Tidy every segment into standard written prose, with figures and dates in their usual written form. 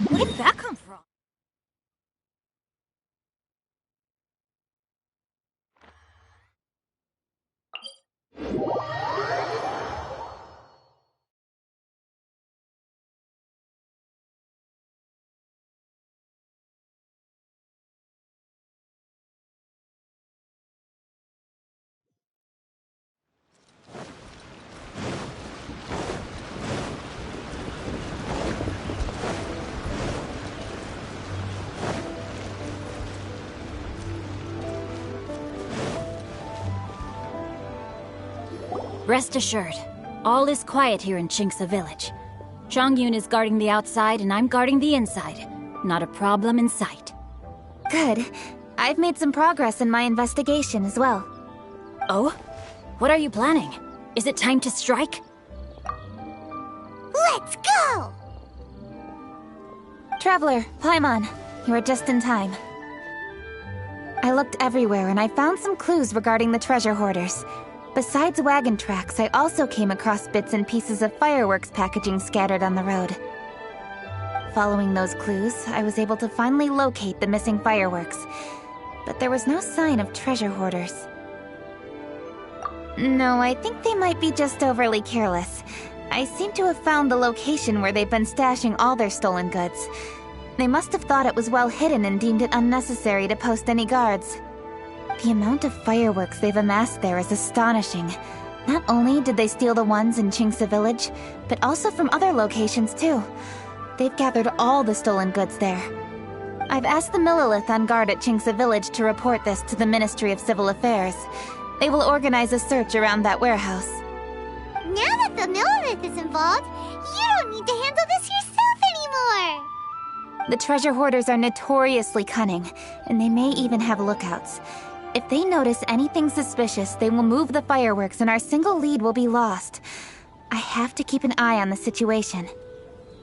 Where did that come from? Rest assured, all is quiet here in Chinksa Village. Chongyun is guarding the outside and I'm guarding the inside. Not a problem in sight. Good. I've made some progress in my investigation as well. Oh? What are you planning? Is it time to strike? Let's go! Traveler, Paimon, you are just in time. I looked everywhere and I found some clues regarding the treasure hoarders. Besides wagon tracks, I also came across bits and pieces of fireworks packaging scattered on the road. Following those clues, I was able to finally locate the missing fireworks. But there was no sign of treasure hoarders. No, I think they might be just overly careless. I seem to have found the location where they've been stashing all their stolen goods. They must have thought it was well hidden and deemed it unnecessary to post any guards. The amount of fireworks they've amassed there is astonishing. Not only did they steal the ones in Chinksa Village, but also from other locations too. They've gathered all the stolen goods there. I've asked the Millilith on guard at Chinksa Village to report this to the Ministry of Civil Affairs. They will organize a search around that warehouse. Now that the Millilith is involved, you don't need to handle this yourself anymore! The treasure hoarders are notoriously cunning, and they may even have lookouts. If they notice anything suspicious, they will move the fireworks and our single lead will be lost. I have to keep an eye on the situation.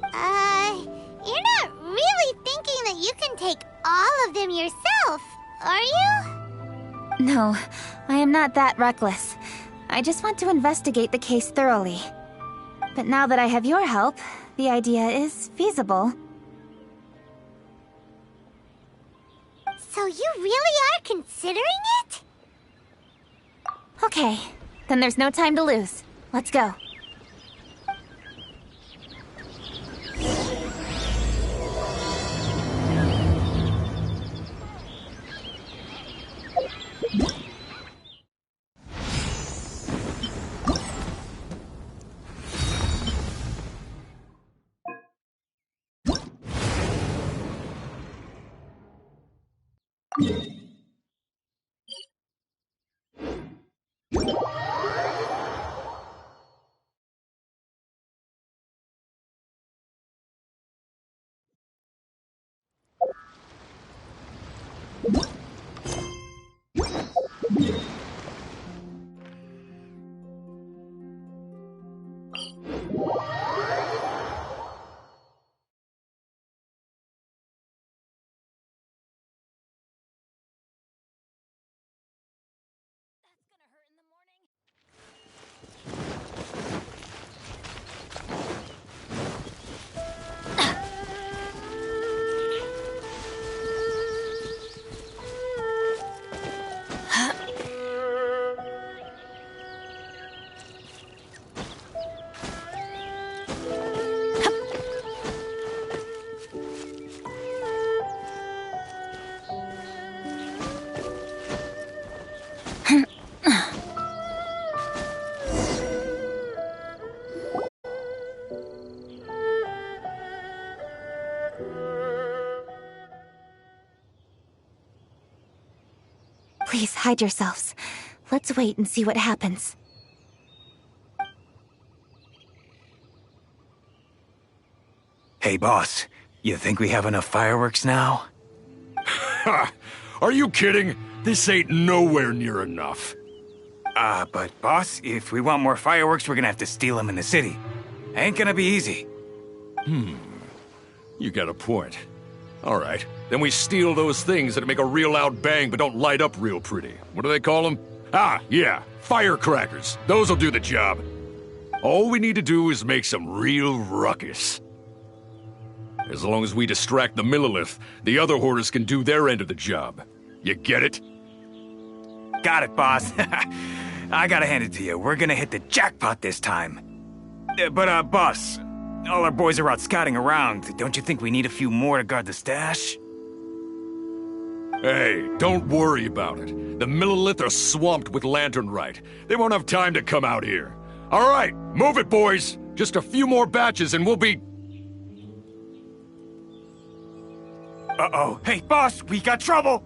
You're not really thinking that you can take all of them yourself, are you? No, I am not that reckless. I just want to investigate the case thoroughly. But now that I have your help, the idea is feasible. So you really are considering it? Okay, then there's no time to lose. Let's go. Please hide yourselves. Let's wait and see what happens. Hey, boss. You think we have enough fireworks now? Ha! Are you kidding? This ain't nowhere near enough. But boss, if we want more fireworks, we're gonna have to steal them in the city. Ain't gonna be easy. You got a point. All right, then we steal those things that make a real loud bang but don't light up real pretty. What do they call them? Ah, yeah, firecrackers. Those'll do the job. All we need to do is make some real ruckus. As long as we distract the Millilith, the other hoarders can do their end of the job. You get it? Got it, boss. I gotta hand it to you. We're gonna hit the jackpot this time. But, boss, all our boys are out scouting around. Don't you think we need a few more to guard the stash? Hey, don't worry about it. The Millilith are swamped with lanternite. They won't have time to come out here. All right, move it, boys. Just a few more batches and we'll be... Uh-oh. Hey, boss, we got trouble!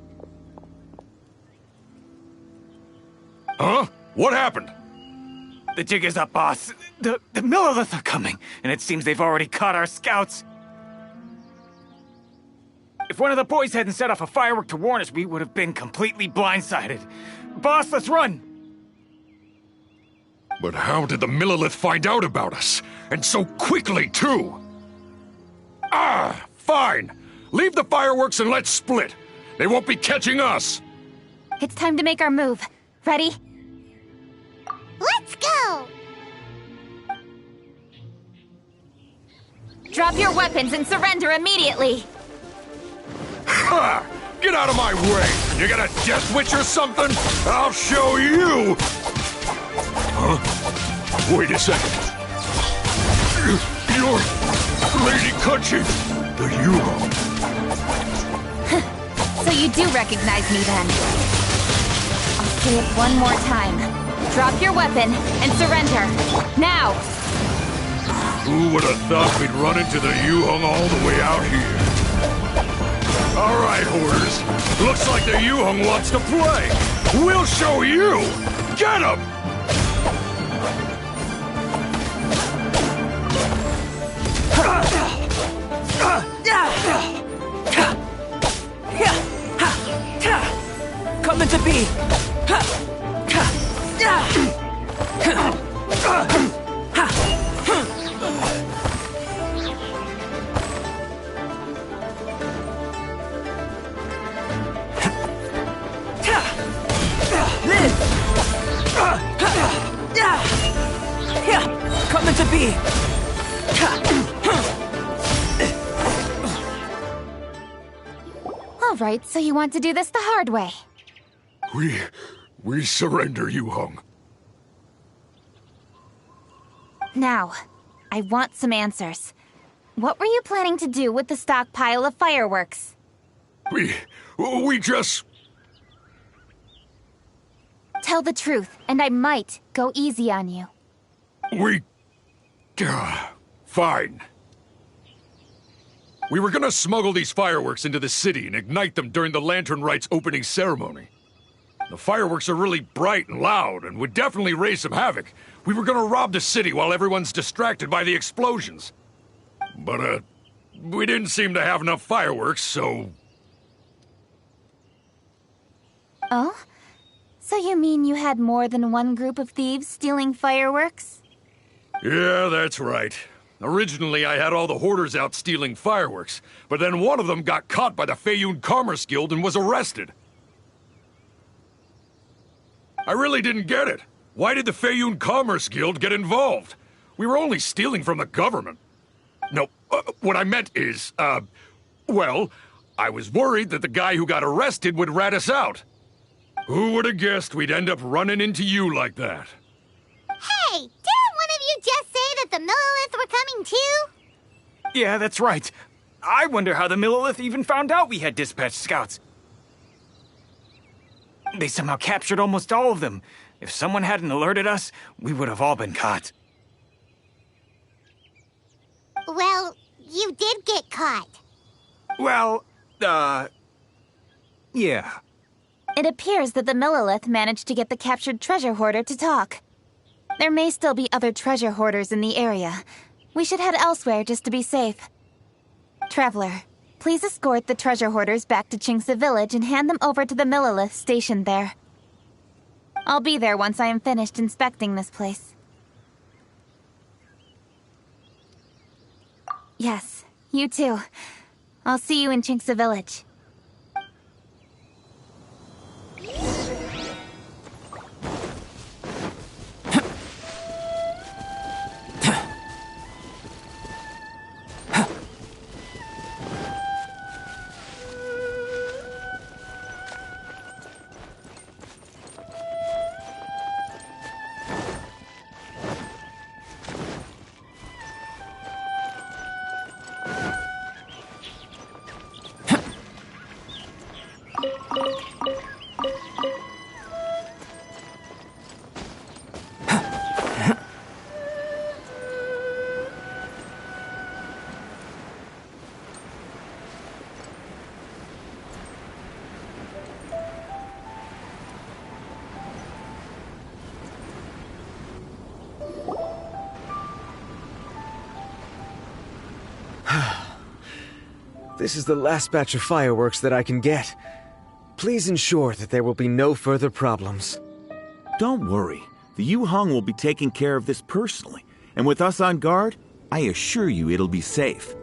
Huh? What happened? The jig is up, boss. The Millilith are coming, and it seems they've already caught our scouts. If one of the boys hadn't set off a firework to warn us, we would have been completely blindsided. Boss, let's run! But how did the Millilith find out about us? And so quickly, too? Ah, fine. Leave the fireworks and let's split. They won't be catching us. It's time to make our move. Ready? Let's go! Drop your weapons and surrender immediately! Ha! Get out of my way! You got a death witch or something? I'll show you! Huh? Wait a second. You're Lady Kutchin, the Yuho. So you do recognize me then? I'll say it one more time. Drop your weapon and surrender. Now! Who would have thought we'd run into the Yuhong all the way out here? All right, hoarders. Looks like the Yuhong wants to play. We'll show you! Get him! Coming to be! Coming to be! All right, so you want to do this the hard way. We surrender, Yuhong. Now, I want some answers. What were you planning to do with the stockpile of fireworks? We just... Tell the truth, and I might go easy on you. Fine. We were gonna smuggle these fireworks into the city and ignite them during the Lantern Rite's opening ceremony. The fireworks are really bright and loud and would definitely raise some havoc. We were gonna rob the city while everyone's distracted by the explosions. But, we didn't seem to have enough fireworks, so... Oh? So you mean you had more than one group of thieves stealing fireworks? Yeah, that's right. Originally, I had all the hoarders out stealing fireworks, but then one of them got caught by the Feiyun Commerce Guild and was arrested. I really didn't get it. Why did the Feiyun Commerce Guild get involved? We were only stealing from the government. No, what I meant is, well, I was worried that the guy who got arrested would rat us out. Who would have guessed we'd end up running into you like that? Hey, didn't one of you just say that the Millilith were coming too? Yeah, that's right. I wonder how the Millilith even found out we had dispatched scouts. They somehow captured almost all of them. If someone hadn't alerted us, we would have all been caught. Well, you did get caught. Well, yeah. It appears that the Millilith managed to get the captured treasure hoarder to talk. There may still be other treasure hoarders in the area. We should head elsewhere just to be safe. Traveler, please escort the treasure hoarders back to Chingsa Village and hand them over to the Millilith stationed there. I'll be there once I am finished inspecting this place. Yes, you too. I'll see you in Chingsa Village. This is the last batch of fireworks that I can get. Please ensure that there will be no further problems. Don't worry. The Yu-Hung will be taking care of this personally. And with us on guard, I assure you it'll be safe.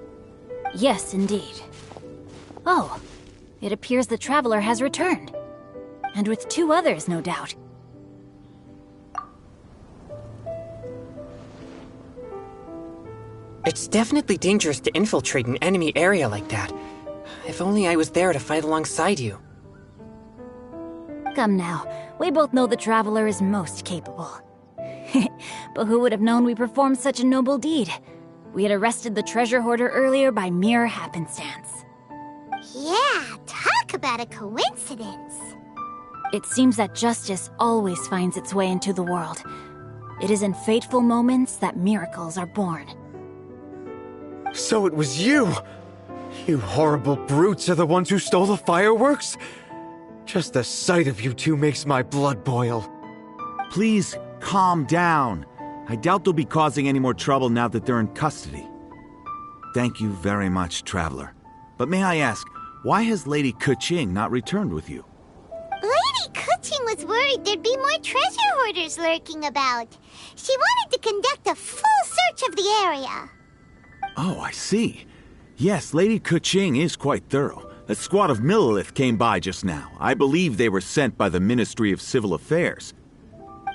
Yes, indeed. Oh, it appears the Traveler has returned. And with 2 others, no doubt. It's definitely dangerous to infiltrate an enemy area like that. If only I was there to fight alongside you. Come now, we both know the Traveler is most capable. But who would have known we performed such a noble deed? We had arrested the treasure hoarder earlier by mere happenstance. Yeah, talk about a coincidence. It seems that justice always finds its way into the world. It is in fateful moments that miracles are born. So it was you! You horrible brutes are the ones who stole the fireworks? Just the sight of you two makes my blood boil. Please, calm down. I doubt they'll be causing any more trouble now that they're in custody. Thank you very much, Traveler. But may I ask, why has Lady Keqing not returned with you? Lady Keqing was worried there'd be more treasure hoarders lurking about. She wanted to conduct a full search of the area. Oh, I see. Yes, Lady Keqing is quite thorough. A squad of Millilith came by just now. I believe they were sent by the Ministry of Civil Affairs.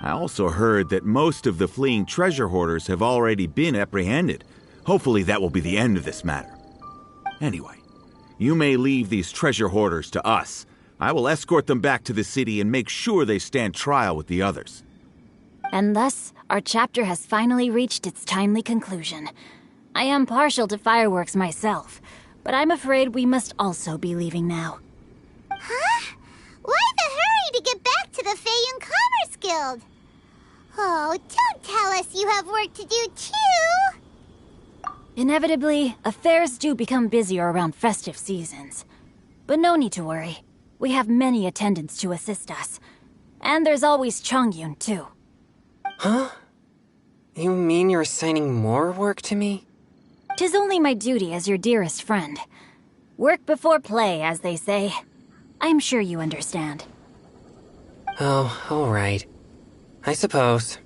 I also heard that most of the fleeing treasure hoarders have already been apprehended. Hopefully that will be the end of this matter. Anyway, you may leave these treasure hoarders to us. I will escort them back to the city and make sure they stand trial with the others. And thus, our chapter has finally reached its timely conclusion. I am partial to fireworks myself, but I'm afraid we must also be leaving now. Huh? Why the hurry to get back to the Feiyun Commerce Guild? Oh, don't tell us you have work to do too! Inevitably, affairs do become busier around festive seasons. But no need to worry. We have many attendants to assist us. And there's always Chongyun, too. Huh? You mean you're assigning more work to me? 'Tis only my duty as your dearest friend. Work before play, as they say. I'm sure you understand. Oh, all right. I suppose.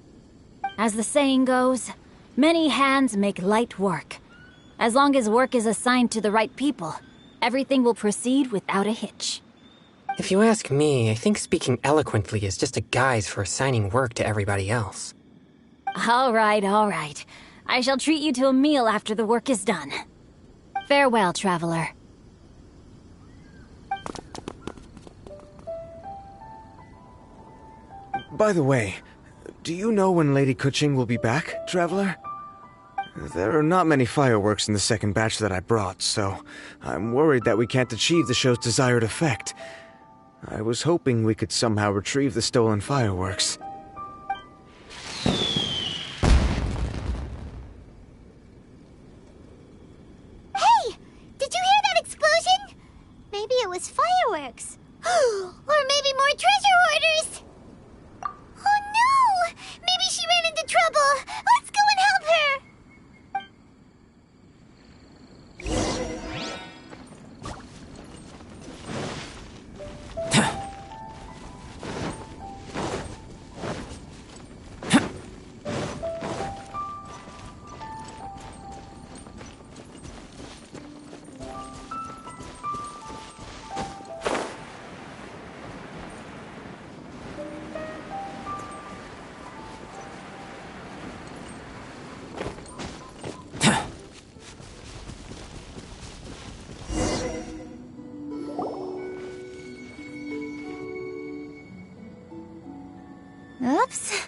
As the saying goes, many hands make light work. As long as work is assigned to the right people, everything will proceed without a hitch. If you ask me, I think speaking eloquently is just a guise for assigning work to everybody else. All right. I shall treat you to a meal after the work is done. Farewell, Traveler. By the way, do you know when Lady Keqing will be back, Traveler? There are not many fireworks in the second batch that I brought, so I'm worried that we can't achieve the show's desired effect. I was hoping we could somehow retrieve the stolen fireworks. Hey! Did you hear that explosion? Maybe it was fireworks. Or maybe more treasure hoarders! Oh no! Maybe she ran into trouble! Let's go and help her! Oops.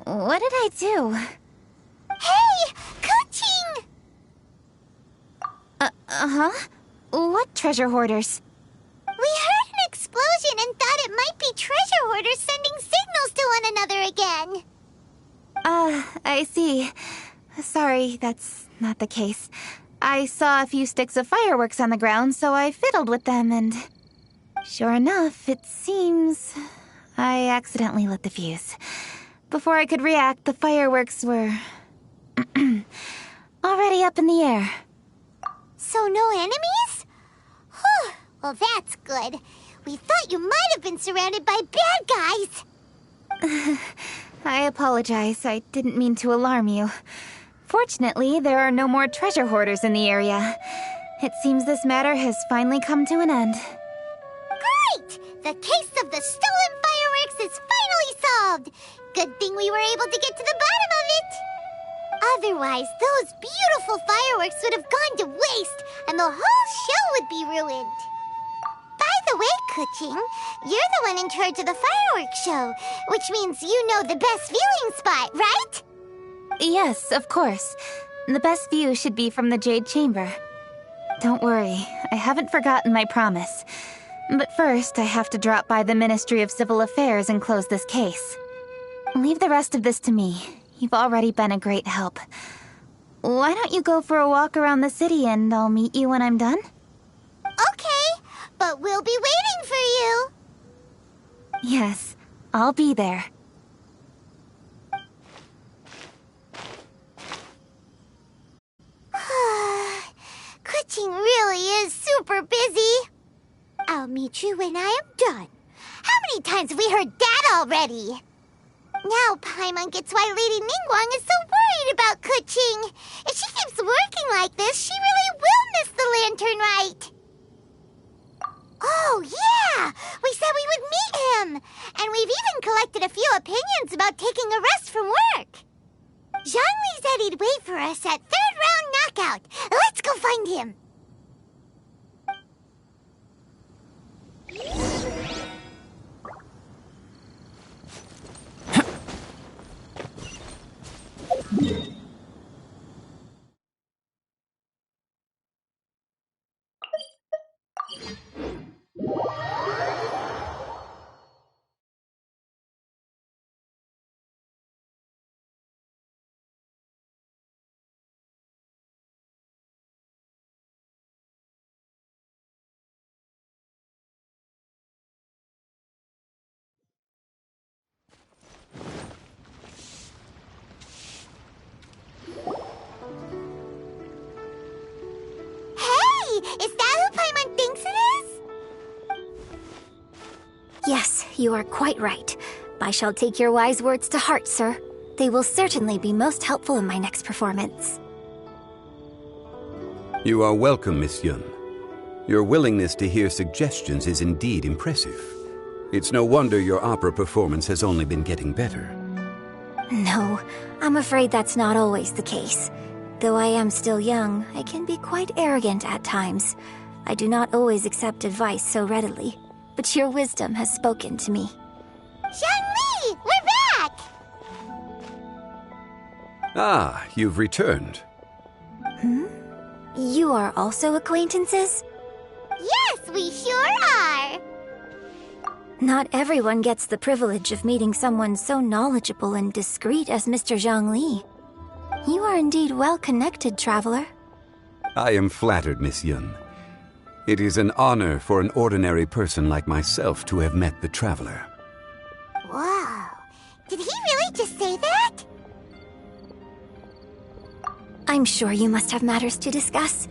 What did I do? Hey! Keqing! Uh-huh. What treasure hoarders? We heard an explosion and thought it might be treasure hoarders sending signals to one another again. I see. Sorry, that's not the case. I saw a few sticks of fireworks on the ground, so I fiddled with them and... Sure enough, it seems... I accidentally lit the fuse. Before I could react, the fireworks were... already up in the air. So no enemies? Whew, well that's good. We thought you might have been surrounded by bad guys. I apologize. I didn't mean to alarm you. Fortunately, there are no more treasure hoarders in the area. It seems this matter has finally come to an end. Great! The case of the stolen fireworks is finally solved! Good thing we were able to get to the bottom of it! Otherwise, those beautiful fireworks would have gone to waste, and the whole show would be ruined. By the way, Kuching, you're the one in charge of the fireworks show, which means you know the best viewing spot, right? Yes, of course. The best view should be from the Jade Chamber. Don't worry, I haven't forgotten my promise. But first, I have to drop by the Ministry of Civil Affairs and close this case. Leave the rest of this to me. You've already been a great help. Why don't you go for a walk around the city and I'll meet you when I'm done? Okay, but we'll be waiting for you. Yes, I'll be there. Kuching really is super busy. I'll meet you when I am done. How many times have we heard that already? Now Paimon gets why Lady Ningguang is so worried about Kuching. If she keeps working like this, she really will miss the lantern rite. Oh, yeah! We said we would meet him! And we've even collected a few opinions about taking a rest from work. Zhongli said he'd wait for us at third round knockout. Let's go find him. Is that who Paimon thinks it is? Yes, you are quite right. I shall take your wise words to heart, sir. They will certainly be most helpful in my next performance. You are welcome, Miss Yun. Your willingness to hear suggestions is indeed impressive. It's no wonder your opera performance has only been getting better. No, I'm afraid that's not always the case. Though I am still young, I can be quite arrogant at times. I do not always accept advice so readily, but your wisdom has spoken to me. Zhongli, we're back! Ah, you've returned. You are also acquaintances? Yes, we sure are! Not everyone gets the privilege of meeting someone so knowledgeable and discreet as Mr. Zhongli. You are indeed well-connected, traveler. I am flattered, Miss Yun. It is an honor for an ordinary person like myself to have met the traveler. Wow. Did he really just say that? I'm sure you must have matters to discuss.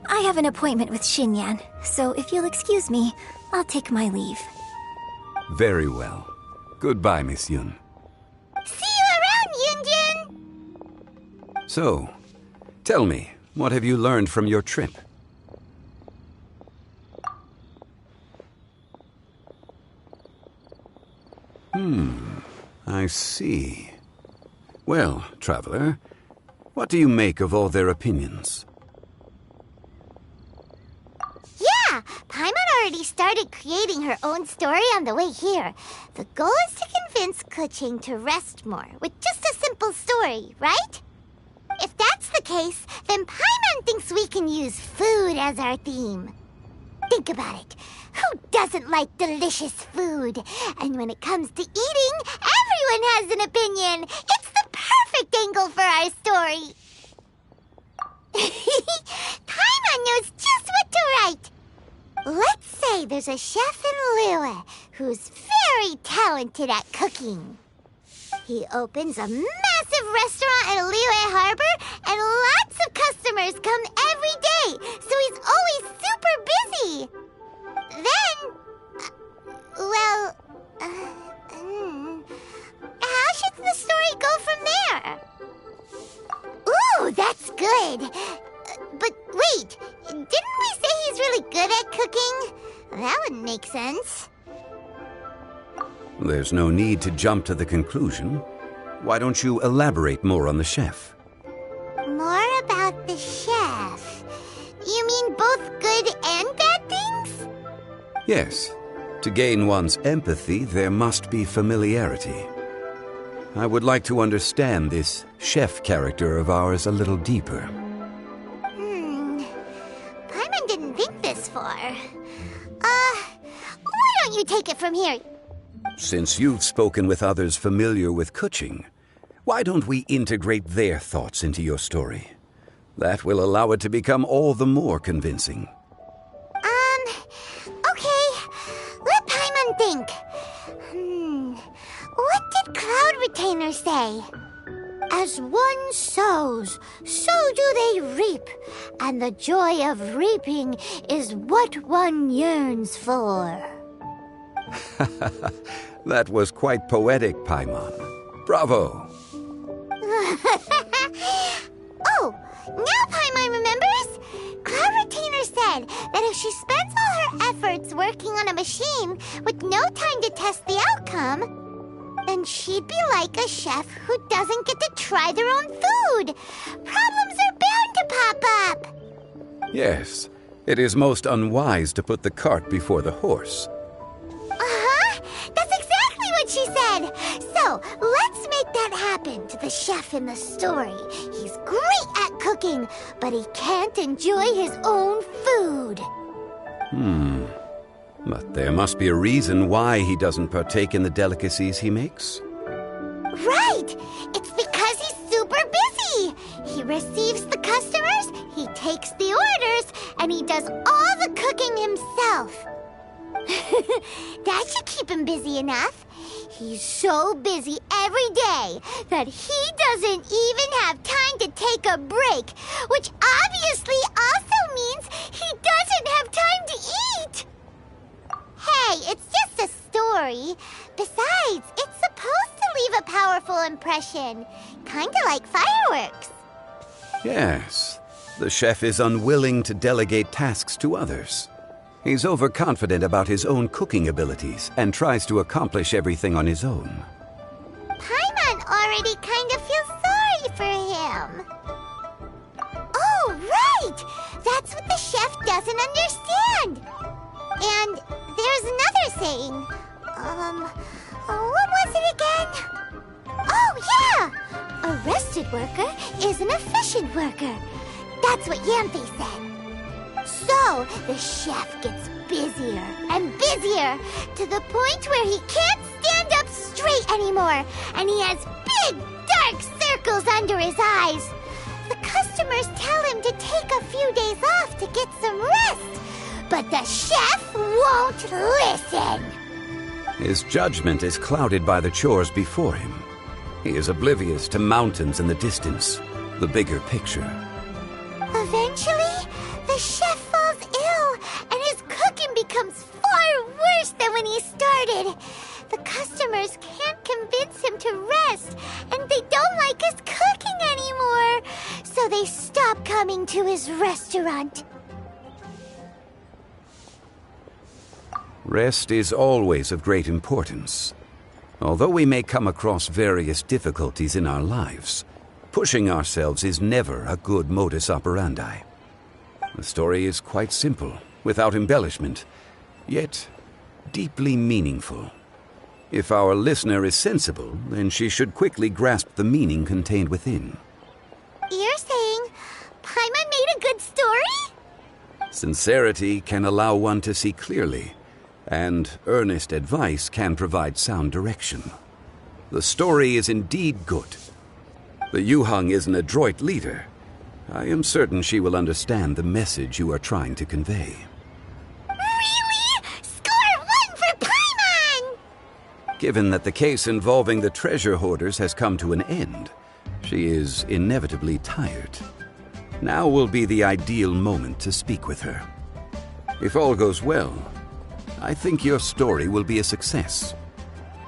I have an appointment with Xinyan, so if you'll excuse me, I'll take my leave. Very well. Goodbye, Miss Yun. See you around, Yunjin! So, tell me, what have you learned from your trip? I see. Well, traveler, what do you make of all their opinions? Yeah, Paimon already started creating her own story on the way here. The goal is to convince Kuching to rest more with just a simple story, right? If that's the case, then Paimon thinks we can use food as our theme. Think about it. Who doesn't like delicious food? And when it comes to eating, everyone has an opinion. It's the perfect angle for our story. Paimon knows just what to write. Let's say there's a chef in Liyue who's very talented at cooking. He opens a massive restaurant at Liyue Harbor, and lots of customers come every day, so he's didn't we say he's really good at cooking? That wouldn't make sense. There's no need to jump to the conclusion. Why don't you elaborate more on the chef? More about the chef. You mean both good and bad things? Yes. To gain one's empathy, there must be familiarity. I would like to understand this chef character of ours a little deeper. Paimon didn't think this far. Why don't you take it from here? Since you've spoken with others familiar with Kuching, why don't we integrate their thoughts into your story? That will allow it to become all the more convincing. Okay. Let Paimon think. What did Cloud Retainer say? As one sows, so do they reap, and the joy of reaping is what one yearns for. That was quite poetic, Paimon. Bravo! Oh, now Paimon remembers? Cloud Retainer said that if she spends all her efforts working on a machine with no time to test the outcome, then she'd be like a chef who doesn't get to try their own food. Problems are bound to pop up. Yes, it is most unwise to put the cart before the horse. That's exactly what she said. So, let's make that happen to the chef in the story. He's great at cooking, but he can't enjoy his own food. But there must be a reason why he doesn't partake in the delicacies he makes. Right! It's because he's super busy. He receives the customers, he takes the orders, and he does all the cooking himself. That should keep him busy enough. He's so busy every day that he doesn't even have time to take a break, which obviously also means he doesn't have time to eat. Hey, it's just a story. Besides, it's supposed to leave a powerful impression. Kinda like fireworks. Yes, the chef is unwilling to delegate tasks to others. He's overconfident about his own cooking abilities and tries to accomplish everything on his own. Paimon already kind of feels sorry for him. Oh, right! That's what the chef doesn't understand. And there's another saying. What was it again? Oh, yeah! A rested worker is an efficient worker. That's what Yampe said. So, the chef gets busier and busier to the point where he can't stand up straight anymore, and he has big, dark circles under his eyes. The customers tell him to take a few days off to get some rest, but the chef won't listen. His judgment is clouded by the chores before him. He is oblivious to mountains in the distance, the bigger picture. Eventually, the chef falls ill, and his cooking becomes far worse than when he started. The customers can't convince him to rest, and they don't like his cooking anymore, so they stop coming to his restaurant. Rest is always of great importance. Although we may come across various difficulties in our lives, pushing ourselves is never a good modus operandi. The story is quite simple, without embellishment, yet deeply meaningful. If our listener is sensible, then she should quickly grasp the meaning contained within. You're saying Paimon made a good story? Sincerity can allow one to see clearly, and earnest advice can provide sound direction. The story is indeed good. The Yuhang is an adroit leader. I am certain she will understand the message you are trying to convey. Really? Score 1 for Paimon! Given that the case involving the treasure hoarders has come to an end, she is inevitably tired. Now will be the ideal moment to speak with her. If all goes well, I think your story will be a success.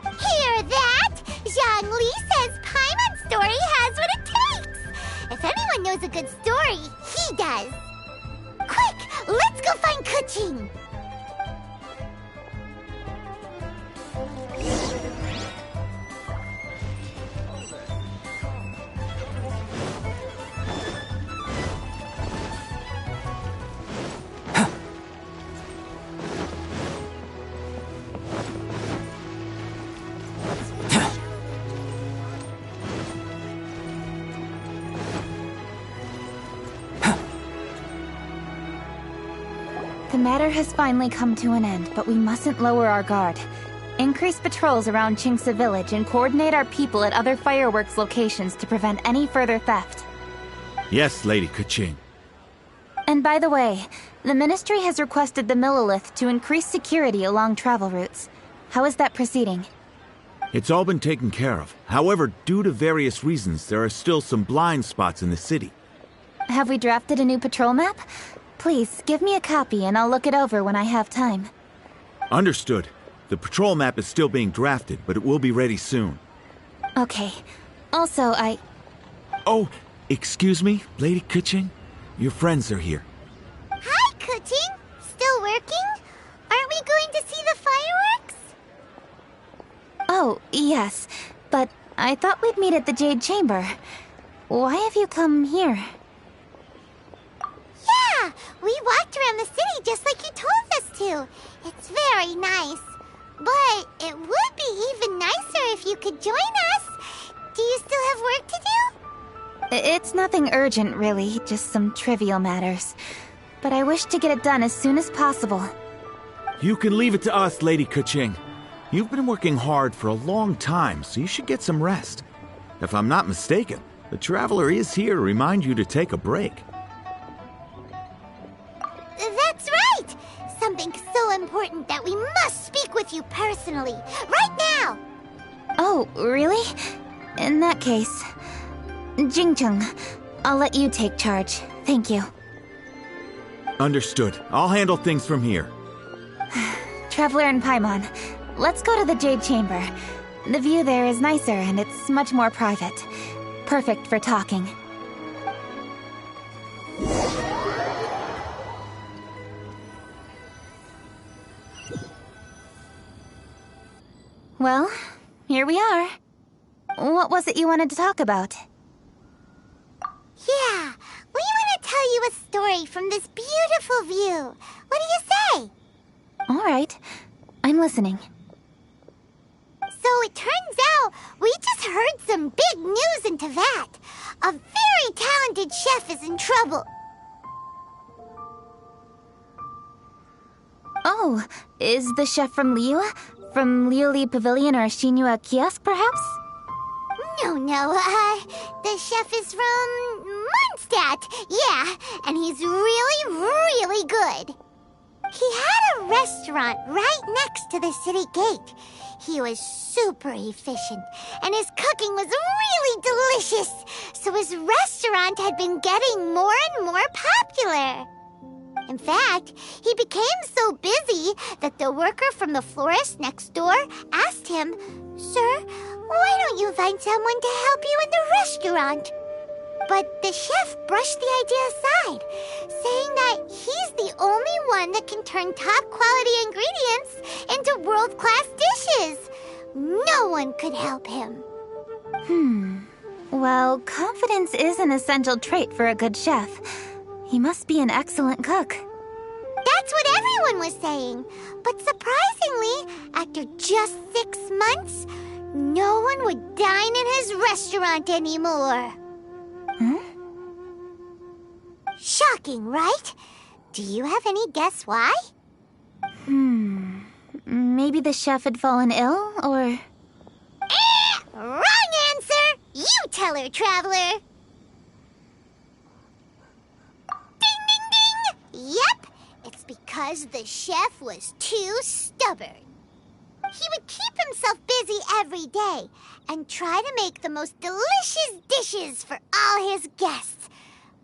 Hear that? Zhang Li says Paimon's story has what it takes. If anyone knows a good story, he does. Quick, go find Kuching! The matter has finally come to an end, but we mustn't lower our guard. Increase patrols around Chingsa village and coordinate our people at other fireworks locations to prevent any further theft. Yes, Lady Kuching. And by the way, the Ministry has requested the Millilith to increase security along travel routes. How is that proceeding? It's all been taken care of. However, due to various reasons, there are still some blind spots in the city. Have we drafted a new patrol map? Please, give me a copy and I'll look it over when I have time. Understood. The patrol map is still being drafted, but it will be ready soon. Okay. Also, Oh, excuse me, Lady Kuching? Your friends are here. Hi, Kuching! Still working? Aren't we going to see the fireworks? Oh, yes. But I thought we'd meet at the Jade Chamber. Why have you come here? Yeah! We walked around the city just like you told us to. It's very nice. But it would be even nicer if you could join us. Do you still have work to do? It's nothing urgent, really. Just some trivial matters. But I wish to get it done as soon as possible. You can leave it to us, Lady Kuching. You've been working hard for a long time, so you should get some rest. If I'm not mistaken, the Traveler is here to remind you to take a break. That's right! Something so important that we must speak with you personally. Right now! Oh, really? In that case... Jingcheng, I'll let you take charge. Thank you. Understood. I'll handle things from here. Traveler and Paimon, let's go to the Jade Chamber. The view there is nicer and it's much more private. Perfect for talking. Well, here we are. What was it you wanted to talk about? Yeah, we want to tell you a story from this beautiful view. What do you say? All right, I'm listening. So it turns out we just heard some big news in Teyvat. A very talented chef is in trouble. Oh, is the chef from Liyue? From Liuli Pavilion or Shinua Kiosk, perhaps? No, the chef is from Mondstadt. Yeah, and he's really good. He had a restaurant right next to the city gate. He was super efficient, and his cooking was really delicious. So his restaurant had been getting more and more popular. In fact, he became so busy that the worker from the florist next door asked him, "Sir, why don't you find someone to help you in the restaurant?" But the chef brushed the idea aside, saying that he's the only one that can turn top-quality ingredients into world-class dishes. No one could help him. Well, confidence is an essential trait for a good chef. He must be an excellent cook. That's what everyone was saying. But surprisingly, after just 6 months, no one would dine in his restaurant anymore. Shocking, right? Do you have any guess why? Maybe the chef had fallen ill, or... Wrong answer! You tell her, Traveler! Ding, ding, ding! Yep, it's because the chef was too stubborn. He would keep himself busy every day and try to make the most delicious dishes for all his guests.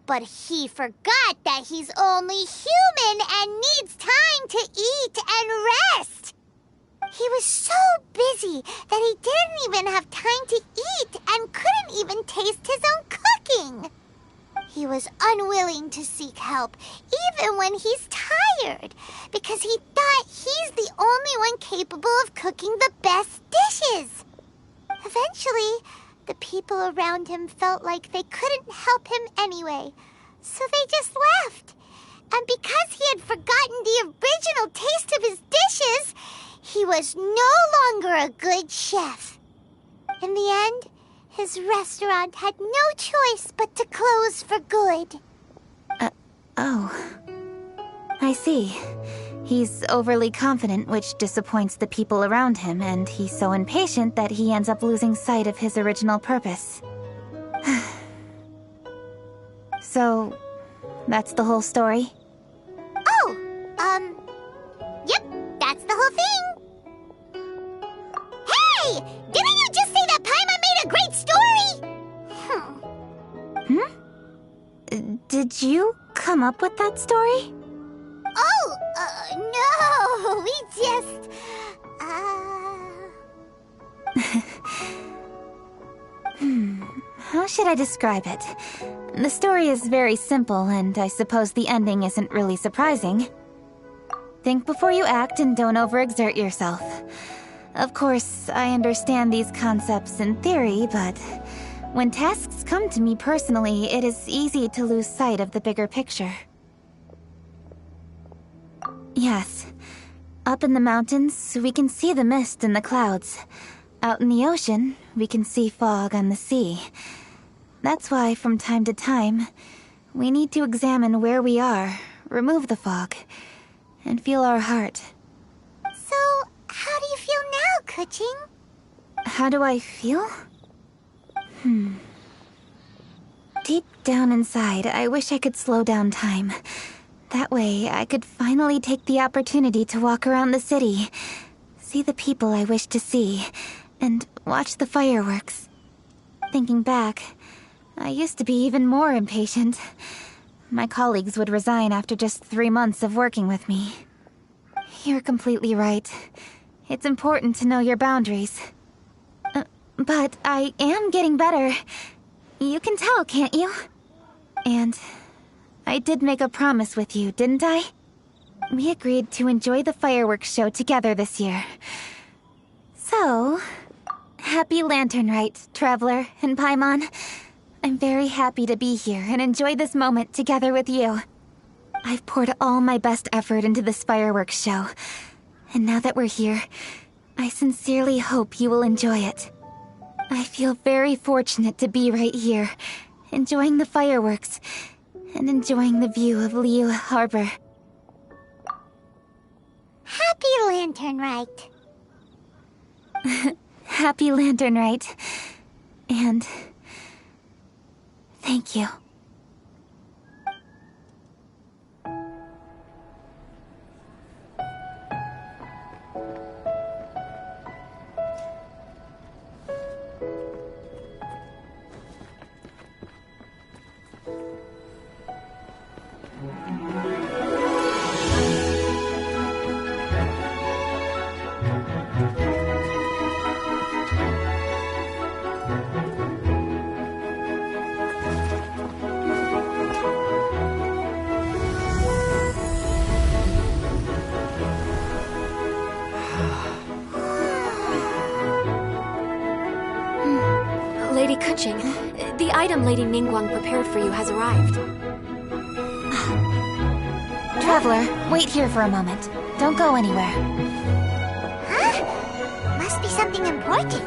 But he forgot that he's only human and needs time to eat and rest. He was so busy that he didn't even have time to eat and couldn't even taste his own cooking. He was unwilling to seek help, even when he's tired. fired because he thought he's the only one capable of cooking the best dishes. Eventually, the people around him felt like they couldn't help him anyway, so they just left. And because he had forgotten the original taste of his dishes, he was no longer a good chef. In the end, his restaurant had no choice but to close for good. Oh. I see. He's overly confident, which disappoints the people around him, and he's so impatient that he ends up losing sight of his original purpose. So, that's the whole story? Oh, yep, that's the whole thing. Hey! Didn't you just say that Paimon made a great story? Did you come up with that story? Oh, no, we just, How should I describe it? The story is very simple, and I suppose the ending isn't really surprising. Think before you act and don't overexert yourself. Of course, I understand these concepts in theory, but when tasks come to me personally, it is easy to lose sight of the bigger picture. Yes. Up in the mountains, we can see the mist and the clouds. Out in the ocean, we can see fog on the sea. That's why, from time to time, we need to examine where we are, remove the fog, and feel our heart. So, how do you feel now, Kuching? How do I feel? Deep down inside, I wish I could slow down time. That way, I could finally take the opportunity to walk around the city, see the people I wish to see, and watch the fireworks. Thinking back, I used to be even more impatient. My colleagues would resign after just 3 months of working with me. You're completely right. It's important to know your boundaries. But I am getting better. You can tell, can't you? And I did make a promise with you, didn't I? We agreed to enjoy the fireworks show together this year. So, happy Lantern Rite, Traveler and Paimon. I'm very happy to be here and enjoy this moment together with you. I've poured all my best effort into this fireworks show. And now that we're here, I sincerely hope you will enjoy it. I feel very fortunate to be right here, enjoying the fireworks, and enjoying the view of Liu Harbor. Happy Lantern Rite. Happy Lantern Rite. And thank you. Lady Kuching, the item Lady Ningguang prepared for you has arrived. Traveler, wait here for a moment. Don't go anywhere. Huh? Must be something important.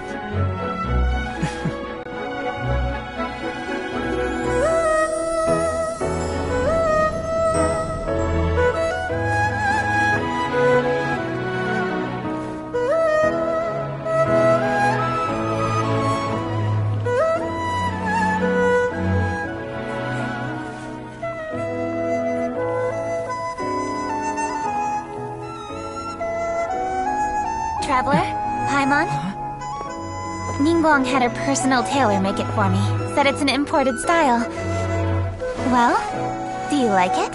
Traveler? Paimon? Ningguang had her personal tailor make it for me. Said it's an imported style. Well, do you like it?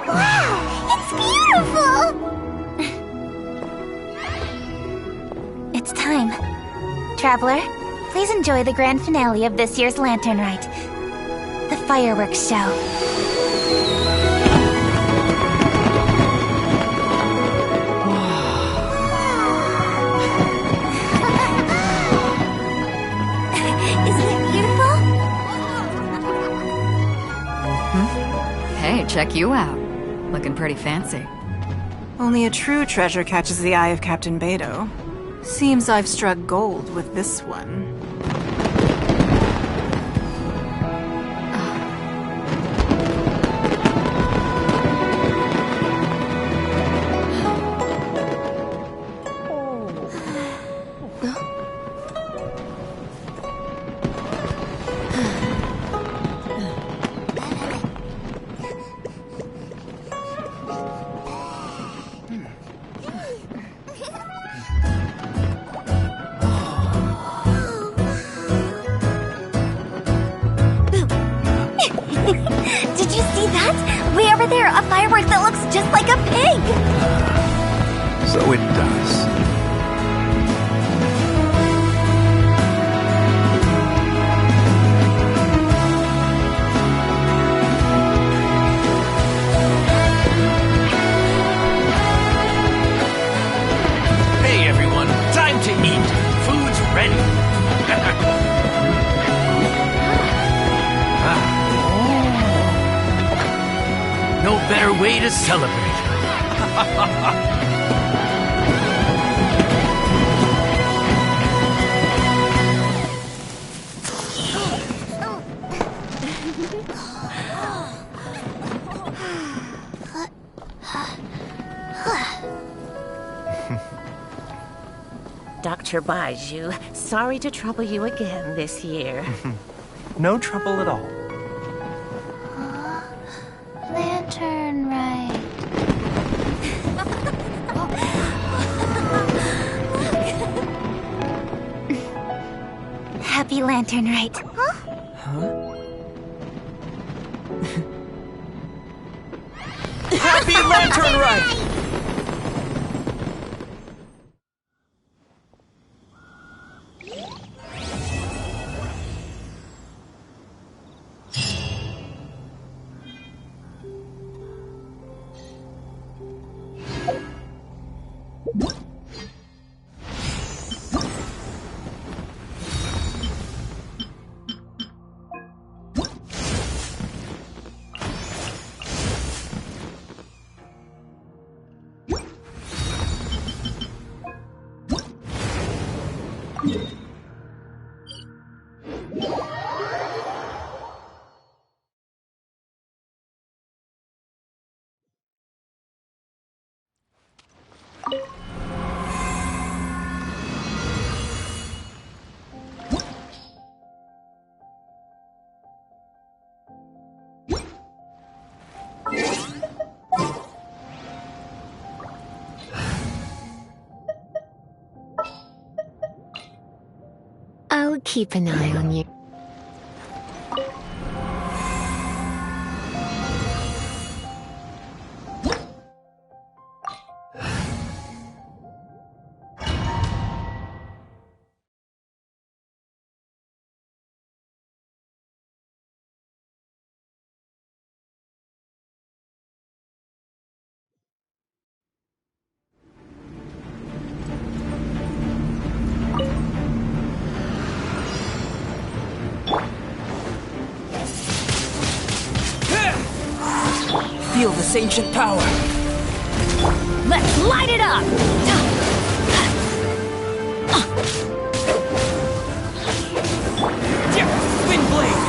Wow! It's beautiful! It's time. Traveler, please enjoy the grand finale of this year's Lantern Rite. The fireworks show. check you out. Looking pretty fancy. Only a true treasure catches the eye of Captain Beto. Seems I've struck gold with this one. Did you see that? Way over there, a firework that looks just like a pig! So it does. Hey everyone, time to eat. Food's ready. No better way to celebrate. Dr. Baiju, sorry to trouble you again this year. No trouble at all. Lantern right. Happy Lantern right. Huh? Happy Lantern Rite! I'll keep an eye on you. Feel this ancient power. Let's light it up! Wind blade!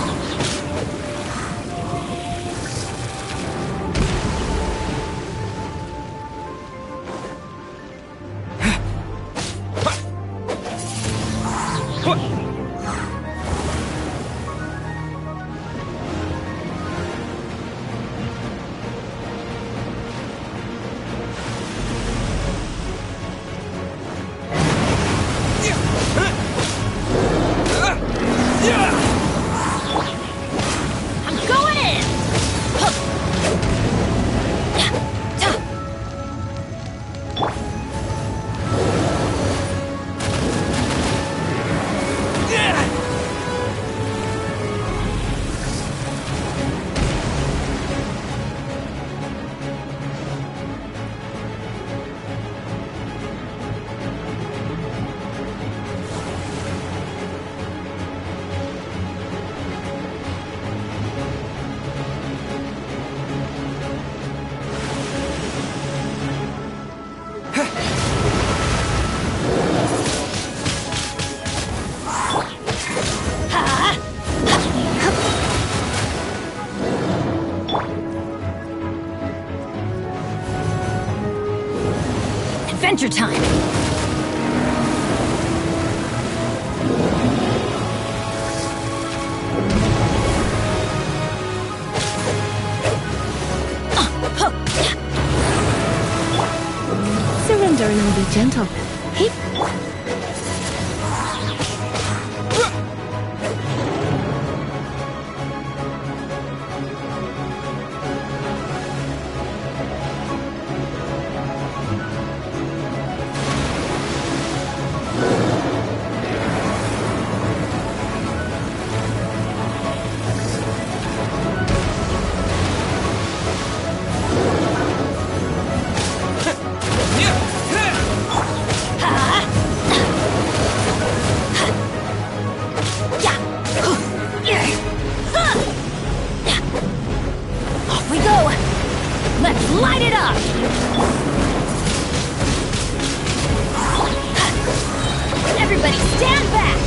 Adventure time! Surrender and I'll be gentle. Hey. Off we go! Let's light it up! Everybody stand back!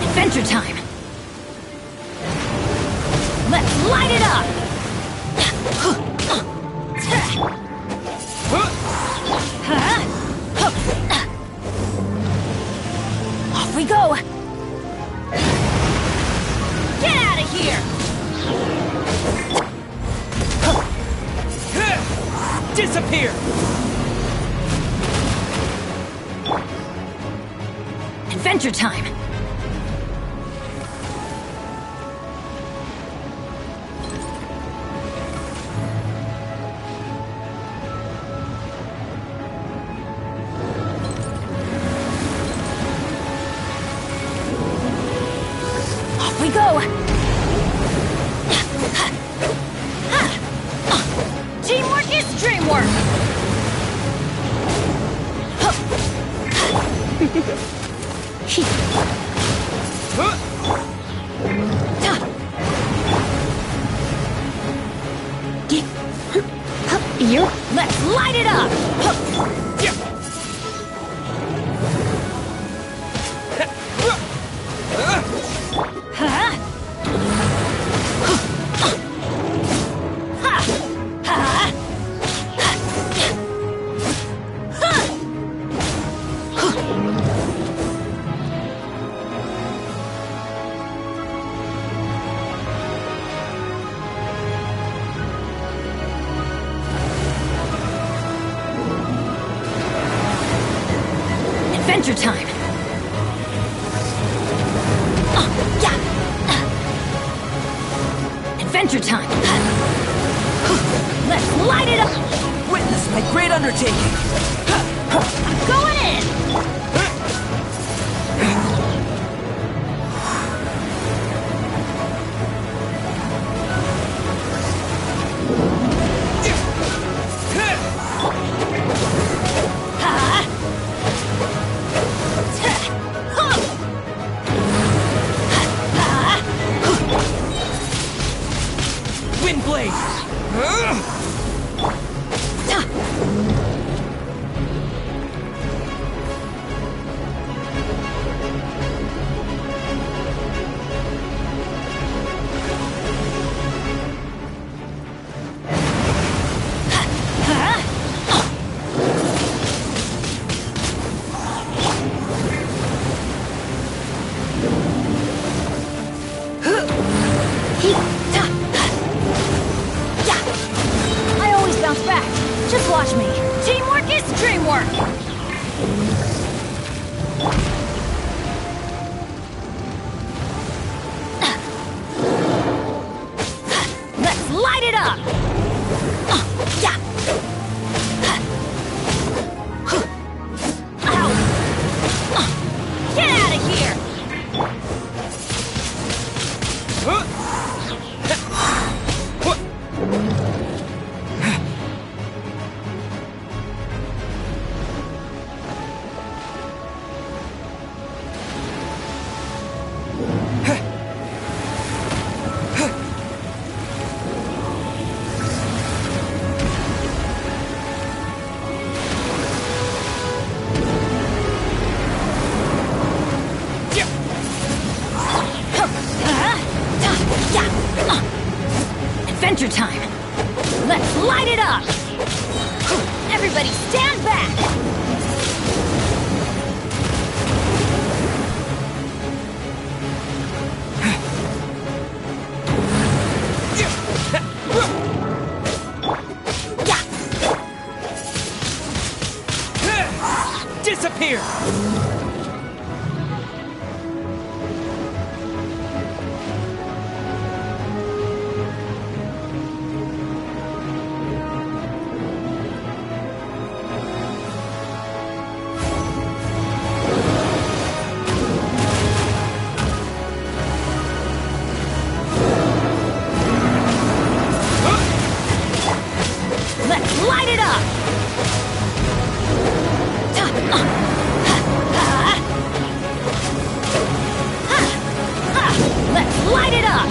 Adventure time! Let's light it up! Off we go! Get out of here! Disappear! Adventure time! Off we go! Teamwork is dreamwork! Let's light it up! Adventure time! Adventure time! Let's light it up! Witness my great undertaking! I'm going in! Windblade! Adventure time! Let's light it up! Everybody stand back! Disappear! Let's light it up! Let's light it up!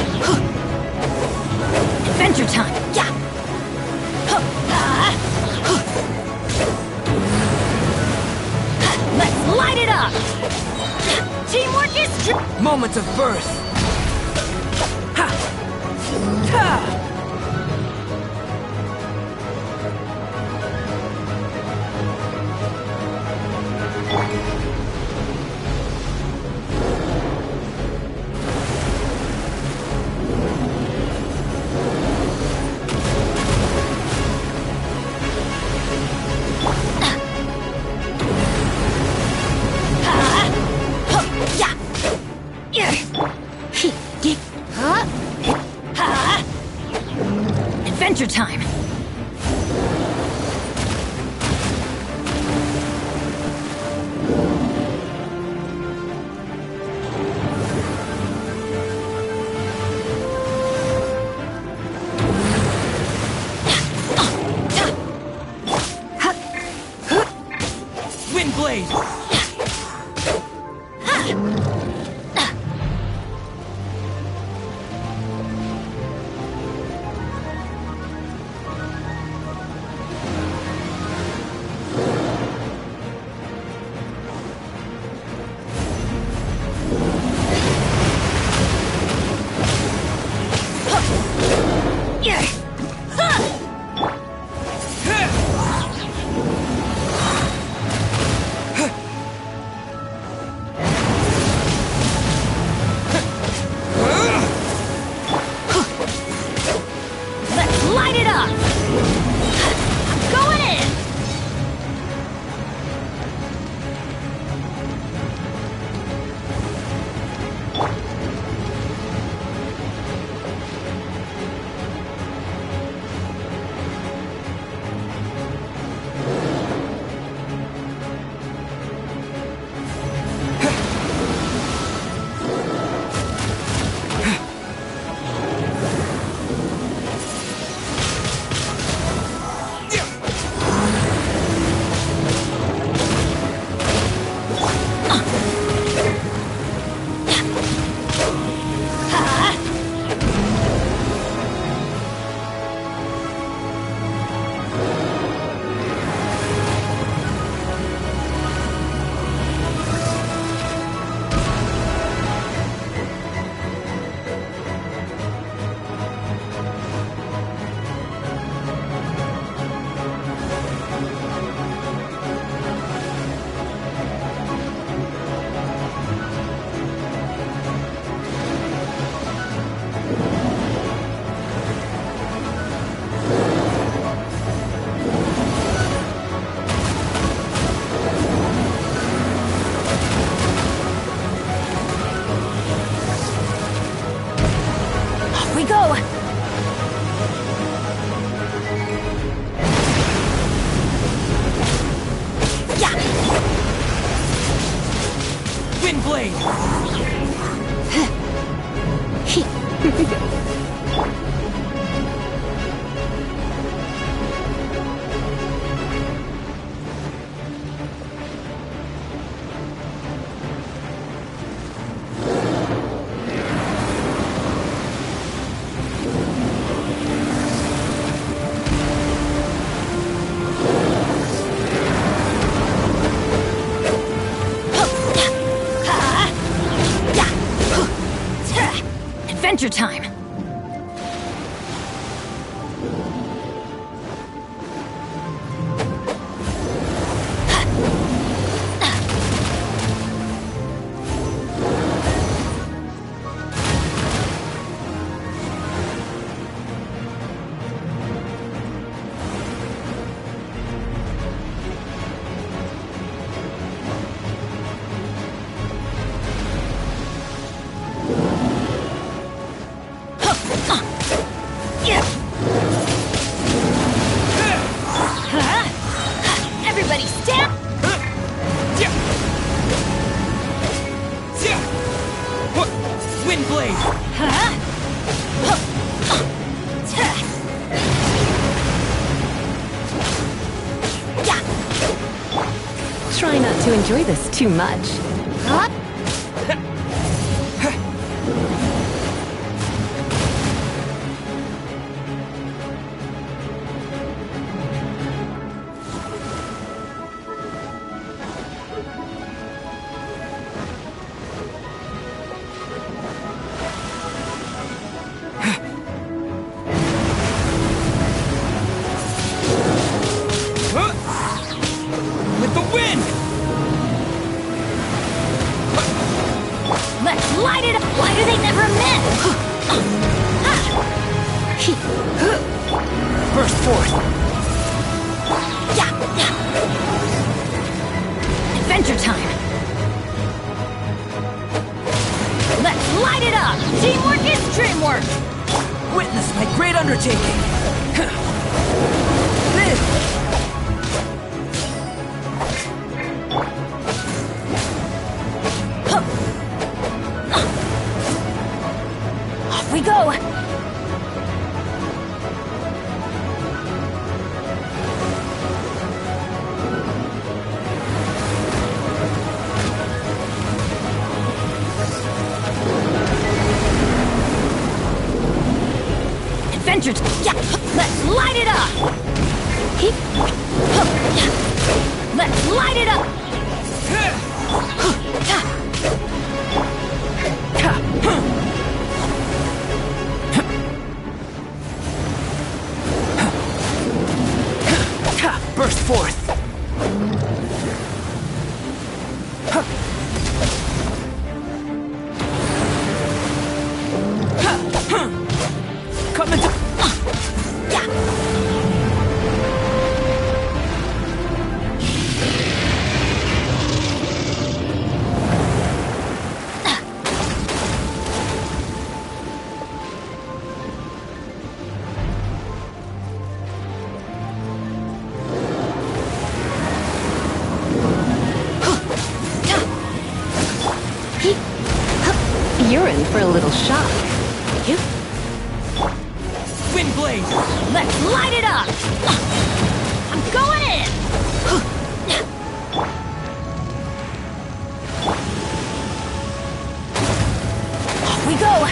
Adventure time! Yeah! Let's light it up! Teamwork is... Moments of birth! Ha! Ha! Adventure time! Wind blade! Let's light it up! I'm going in! We go! Yeah! Wind blade! Adventure time! Wind blade! Try not to enjoy this too much. With the wind! Let's light it up! Why do they never miss? Burst forth! Adventure time! Let's light it up! Teamwork is dreamwork! Witness my great undertaking! This! Off we go! Adventure yeah! Let's light it up! Let's light it up! Burst forth! Come into... You're in for a little shock. Wind blade! Let's light it up! I'm going in! Off we go!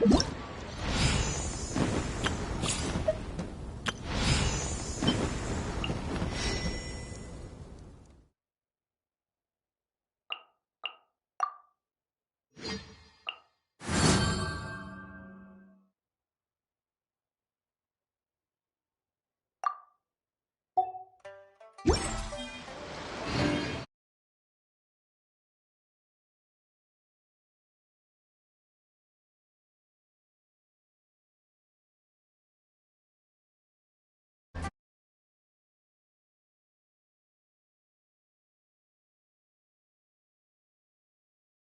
What?